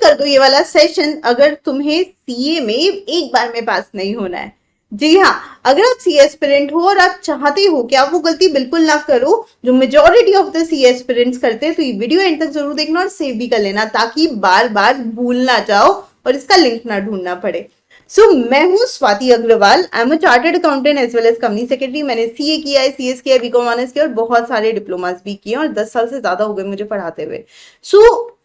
कर दो ये वाला सेशन अगर तुम्हें सीए में एक बार में पास नहीं होना है। जी हाँ, अगर आप सी एस्पिरेंट हो और आप चाहते हो कि आप वो गलती बिल्कुल ना करो जो majority of the C aspirants करते हैं, तो ये वीडियो एंड तक जरूर देखना और सेव भी कर लेना ताकि बार बार भूल ना जाओ और इसका लिंक ना ढूंढना पड़े। मैं हूँ Swati Agarwal. I am a chartered accountant as well as company secretary. मैंने सीए किया है, सीएस किया है, बीकॉम ऑनर्स किया और बहुत सारे डिप्लोमास भी किए और 10 साल से ज्यादा हो गए मुझे पढ़ाते हुए।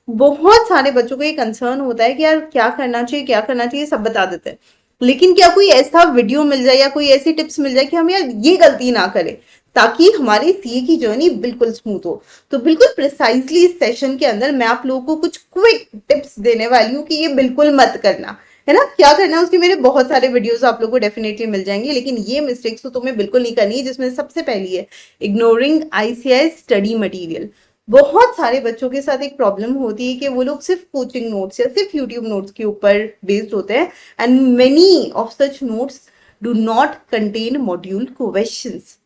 बहुत सारे बच्चों को ये कंसर्न होता है कि यार क्या करना चाहिए, क्या करना चाहिए, सब बता देते हैं, लेकिन क्या कोई ऐसा वीडियो मिल जाए या कोई ऐसी टिप्स मिल जाए कि हम यार ये गलती ना करें ताकि हमारी सीए की जर्नी बिल्कुल स्मूथ हो। तो बिल्कुल प्रिसाइसली इस सेशन के अंदर मैं आप लोगों को कुछ क्विक टिप्स देने वाली हूँ कि ये बिल्कुल मत करना है ना। क्या करना है उसके मेरे बहुत सारे वीडियोस आप लोगों को डेफिनेटली मिल जाएंगे, लेकिन ये मिस्टेक्स तो तुम्हें बिल्कुल नहीं करनी है, जिसमें सबसे पहली है इग्नोरिंग आईसीआई स्टडी मटेरियल। बहुत सारे बच्चों के साथ एक प्रॉब्लम होती है कि वो लोग सिर्फ कोचिंग नोट्स या सिर्फ यूट्यूब नोट्स के ऊपर बेस्ड होते हैं and many of such notes do not contain module questions.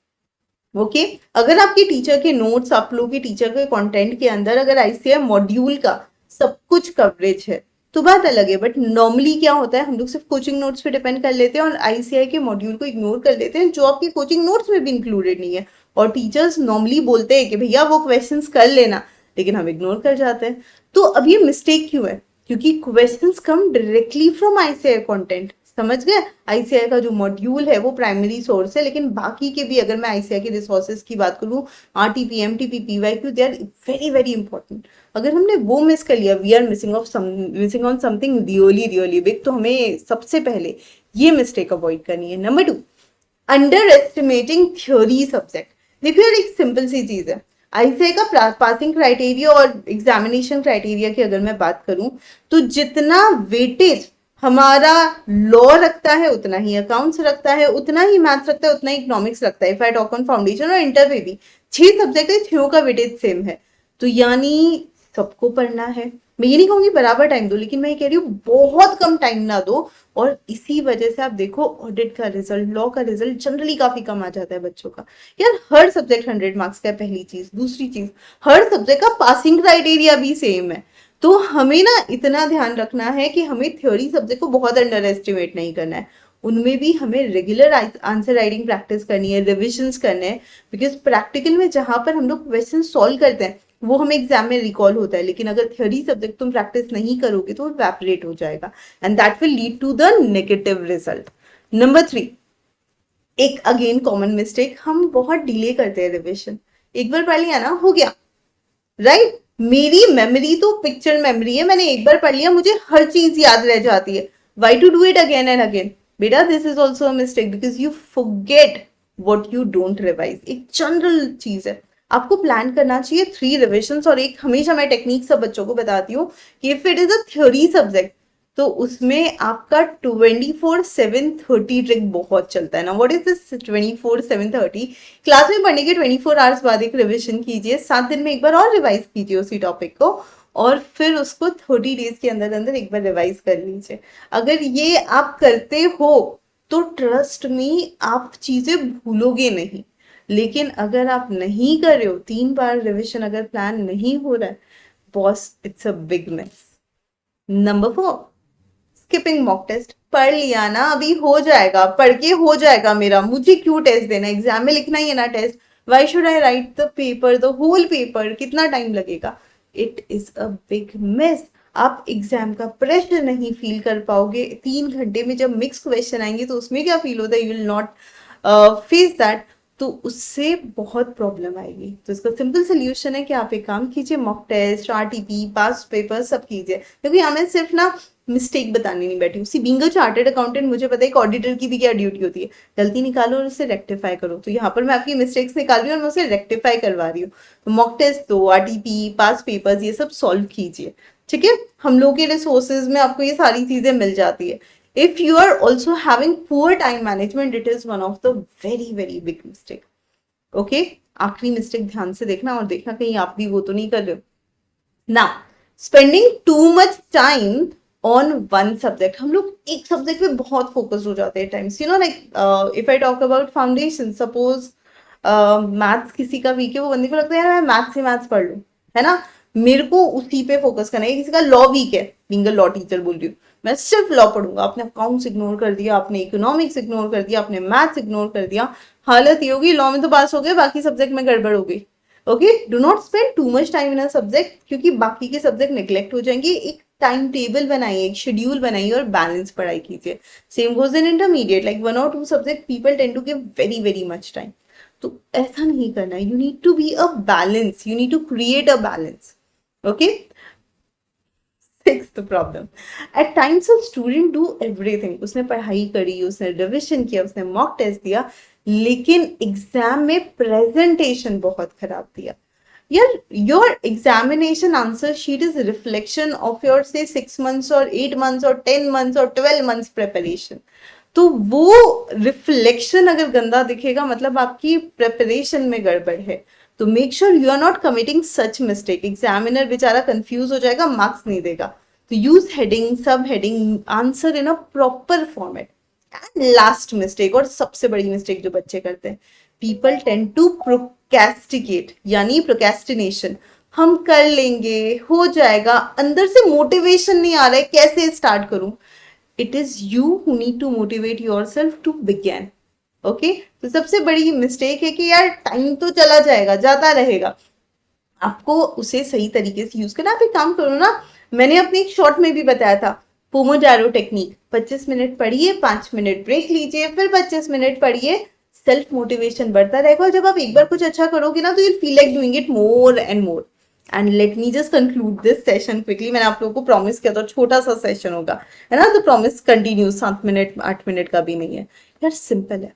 Okay, अगर आपके टीचर के नोट्स, आप लोगों के टीचर के कंटेंट के अंदर अगर आईसीआई मॉड्यूल का सब कुछ कवरेज है तो बात अलग है, बट नॉर्मली क्या होता है हम लोग सिर्फ कोचिंग नोट्स पे डिपेंड कर लेते हैं और आईसीआई के मॉड्यूल को इग्नोर कर लेते हैं जो आपके कोचिंग नोट्स में भी इंक्लूडेड नहीं है। और टीचर्स नॉर्मली बोलते हैं कि भैया वो क्वेश्चंस कर लेना, लेकिन हम इग्नोर कर जाते हैं। तो अब ये मिस्टेक क्यों है? क्योंकि questions come directly from ICI content. समझ गए? आईसीआई का जो मॉड्यूल है वो प्राइमरी सोर्स है, लेकिन बाकी के भी अगर मैं आईसीआई के रिसोर्सेज की बात करूं, RTP, MTP, PYQ, they are very very important. अगर हमने वो मिस कर लिया, we are missing on something really really big, तो हमें सबसे पहले ये मिस्टेक अवॉइड करनी है। Number 2, under estimating theory subject. देखो यार, एक सिंपल सी चीज है, आईसीआई का पासिंग क्राइटेरिया और एग्जामिनेशन क्राइटेरिया की अगर मैं बात करूं तो जितना वेटेज हमारा लॉ रखता है उतना ही अकाउंट्स रखता है, उतना ही मैथ्स रखता है, उतना ही इकोनॉमिक्स रखता है। If I talk on foundation और इंटर पे भी 6 सब्जेक्ट है, 6 का वेटेज सेम है। तो यानी सबको पढ़ना है। मैं ये नहीं कहूंगी बराबर टाइम दो, लेकिन मैं ये कह रही हूँ बहुत कम टाइम ना दो। और इसी वजह से आप देखो ऑडिट का रिजल्ट, लॉ का रिजल्ट जनरली काफी कम आ जाता है बच्चों का। यार हर सब्जेक्ट 100 मार्क्स का है, पहली चीज। दूसरी चीज, हर सब्जेक्ट का पासिंग क्राइटेरिया भी सेम है। तो हमें ना इतना ध्यान रखना है कि हमें थ्योरी सब्जेक्ट को बहुत अंडर एस्टिमेट नहीं करना है। उनमें भी हमें रेगुलर आंसर राइटिंग प्रैक्टिस करनी है, रिविजन्स करने हैं, बिकॉज प्रैक्टिकल में जहां पर हम लोग क्वेश्चन सॉल्व करते हैं वो हमें एग्जाम में रिकॉल होता है, लेकिन अगर थ्योरी सब्जेक्ट तुम प्रैक्टिस नहीं करोगे तो इवैपोरेट हो जाएगा and that will lead to the negative result. Number 3, एक अगेन कॉमन मिस्टेक, हम बहुत डिले करते हैं रिविजन। एक बार पढ़ लिया ना, हो गया, राइट? मेरी मेमोरी तो पिक्चर मेमोरी है, मैंने एक बार पढ़ लिया, मुझे हर चीज याद रह जाती है। Why to do it again and again? बेटा, this is also a mistake because you forget what you don't revise. एक जनरल चीज है, आपको प्लान करना चाहिए 3 रिविजन्स। और एक हमेशा मैं टेक्निक सब बच्चों को बताती हूँ कि if it is a theory subject तो उसमें आपका 24/7/30 ट्रिक बहुत चलता है ना। What is this 24/7/30? क्लास में पढ़ने के 24 आवर्स बाद एक रिविजन कीजिए, 7 दिन में एक बार और रिवाइज कीजिए उसी टॉपिक को, और फिर उसको 30 डेज के अंदर अंदर एक बार रिवाइज कर लीजिए। अगर ये आप करते हो तो ट्रस्ट मी, आप चीजें भूलोगे नहीं। लेकिन अगर आप नहीं कर रहे हो, 3 बार रिविजन अगर प्लान नहीं हो रहा है, boss, it's a big miss. Number 4, skipping mock test. पढ़ लिया ना, अभी हो जाएगा, पढ़ के हो जाएगा मेरा, मुझे क्यों टेस्ट देना, एग्जाम में लिखना ही है ना test. Why should I write the paper, the whole paper, कितना टाइम लगेगा? It is a big miss. आप एग्जाम का प्रेशर नहीं फील कर पाओगे। 3 घंटे में जब मिक्स क्वेश्चन आएंगे तो उसमें क्या फील होता है, you will not face that, तो उससे बहुत प्रॉब्लम आएगी। तो इसका सिंपल सोल्यूशन है कि आप एक काम कीजिए, मॉक टेस्ट, आरटीपी, पास पेपर सब कीजिए। क्योंकि हमें सिर्फ ना मिस्टेक बताने नहीं बैठी। उसी बीइंग अ चार्टर्ड अकाउंटेंट मुझे पता है एक ऑडिटर की भी क्या ड्यूटी होती है, गलती निकालो और उसे रेक्टिफाई करो। तो यहाँ पर मैं आपकी मिस्टेक्स निकाल रही हूँ और मैं उसे रेक्टिफाई करवा रही हूँ। तो मॉक टेस्ट दो, आरटीपी, पास पेपर्स, ये सब सॉल्व कीजिए, ठीक है? हम लोग के रिसोर्सेज में आपको ये सारी चीजें मिल जाती है। If you are also having poor time management, it is one of the very very big mistake. Okay, आखिरी मिस्टेक ध्यान से देखना और देखना कहीं आप भी वो तो नहीं कर रहे हो ना। Spending too much time on one subject. हम लोग एक सब्जेक्ट पे बहुत फोकस हो जाते हैं times, you know, like if I talk about foundation, suppose maths किसी का वीक है, वो बंदे को लगता है यार मैं मैथ्स से मैथ्स पढ़ लूँ, है ना। मेरे को उसी पे फोकस करना है। किसी का लॉ वीक है, बीइंग अ लॉ टीचर बोल रही हूँ, मैं सिर्फ लॉ पढ़ूंगा, आपने अकाउंट्स इग्नोर कर दिया, आपने इकोनॉमिक्स इग्नोर कर दिया, आपने मैथ्स इग्नोर कर दिया, हालत ये होगी, लॉ में तो पास हो गए, बाकी सब्जेक्ट में गड़बड़ हो गई। Okay, do not spend too much time in a subject, क्योंकि बाकी के सब्जेक्ट निग्लेक्ट हो जाएंगे। एक टाइम टेबल बनाइए, एक शेड्यूल बनाइए और बैलेंस पढ़ाई कीजिए। Same goes in intermediate, like 1 or 2 subject people tend to give very very much time, तो ऐसा नहीं करना है। You need to be a balance, you need to create a balance. Okay, sixth problem, at times of student do everything, उसने पढ़ाई करी, उसने revision किया, उसने मॉक टेस्ट दिया, लेकिन एग्जाम में प्रेजेंटेशन बहुत खराब दिया। यार, your examination answer sheet is reflection of your से 6 months और 8 months और 10 months और 12 months प्रेपरेशन। तो वो रिफ्लेक्शन अगर गंदा दिखेगा मतलब आपकी प्रेपरेशन में गड़बड़ है। तो make sure you are not committing such mistake. Examiner बेचारा कंफ्यूज हो जाएगा, मार्क्स नहीं देगा। तो use heading, sub heading, answer in a proper format. And last mistake, और सबसे बड़ी मिस्टेक जो बच्चे करते हैं, पीपल टेंड टू प्रोक्रेस्टिनेट, यानी प्रोक्रेस्टिनेशन। हम कर लेंगे, हो जाएगा, अंदर से मोटिवेशन नहीं आ रहा है, कैसे स्टार्ट करूं। It is you who need to motivate yourself to begin. Okay, तो सबसे बड़ी मिस्टेक है कि यार टाइम तो चला जाएगा, जाता रहेगा, आपको उसे सही तरीके से यूज करना। आप एक काम करो ना, मैंने अपने एक शॉर्ट में भी बताया था, पोमोडारो टेक्निक। 25 मिनट पढ़िए, 5 मिनट ब्रेक लीजिए, फिर 25 मिनट पढ़िए, सेल्फ मोटिवेशन बढ़ता रहेगा। और जब आप एक बार कुछ अच्छा करोगे ना, तो you feel like doing it more and more. And let me just conclude this session quickly. मैंने आप लोगों को प्रॉमिस किया था छोटा सा सेशन होगा, है ना, तो प्रॉमिस कंटिन्यू, 7 मिनट 8 मिनट का भी नहीं है यार, सिंपल है।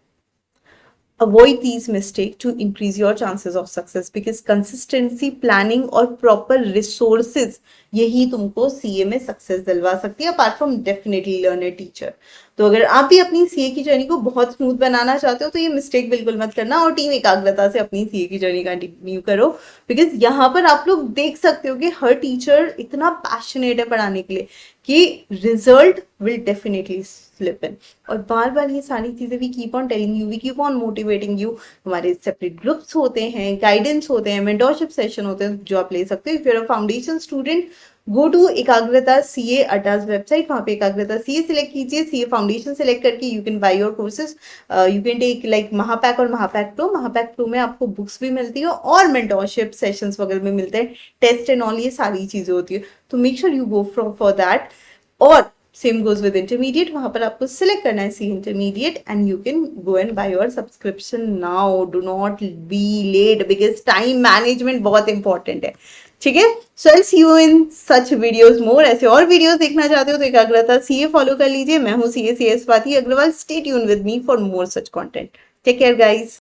Avoid these mistakes to increase your chances of success, because consistency, planning और proper resources यही तुमको सीए में सक्सेस दिलवा सकती है, apart from definitely learn a teacher. तो अगर आप भी अपनी सीए की जर्नी को बहुत स्मूथ बनाना चाहते हो तो ये मिस्टेक बिल्कुल मत करना, और टीम एकाग्रता से अपनी सीए की जर्नी कंटिन्यू करो। बिकॉज यहाँ पर आप लोग देख सकते हो कि हर टीचर इतना पैशनेट है पढ़ाने के लिए कि result will definitely slip in. और बार बार ये सारी चीजें we keep on telling you, we keep on motivating you. हमारे सेपरेट ग्रुप्स होते हैं, गाइडेंस होते हैं, मेंटरशिप सेशन होते हैं जो आप ले सकते हो। If you are a foundation student, go to Ekagrata CA Adda's website, वहाँ पे एकाग्रता सीए सिलेक्ट कीजिए, सीए फाउंडेशन सिलेक्ट करके you can buy your courses. You can take like Mahapack और महापैक प्रो। महापैक प्रो में आपको बुक्स भी मिलती है और मेंटरशिप सेशंस वगैरह भी मिलते हैं, टेस्ट एंड ऑल, ये सारी चीजें होती है। तो make sure you go for that. और सेम गोज विद इंटरमीडिएट, वहां पर आपको सिलेक्ट करना है C intermediate and you can go and buy your subscription now. Do not be late, because time management बहुत इंपॉर्टेंट है, ठीक है। So I see you in such videos more. ऐसे और वीडियोस देखना चाहते हो तो एकाग्रता सीए फॉलो कर लीजिए। मैं हूँ CA Swati Agarwal. Stay tuned with me for more such content. Take care guys.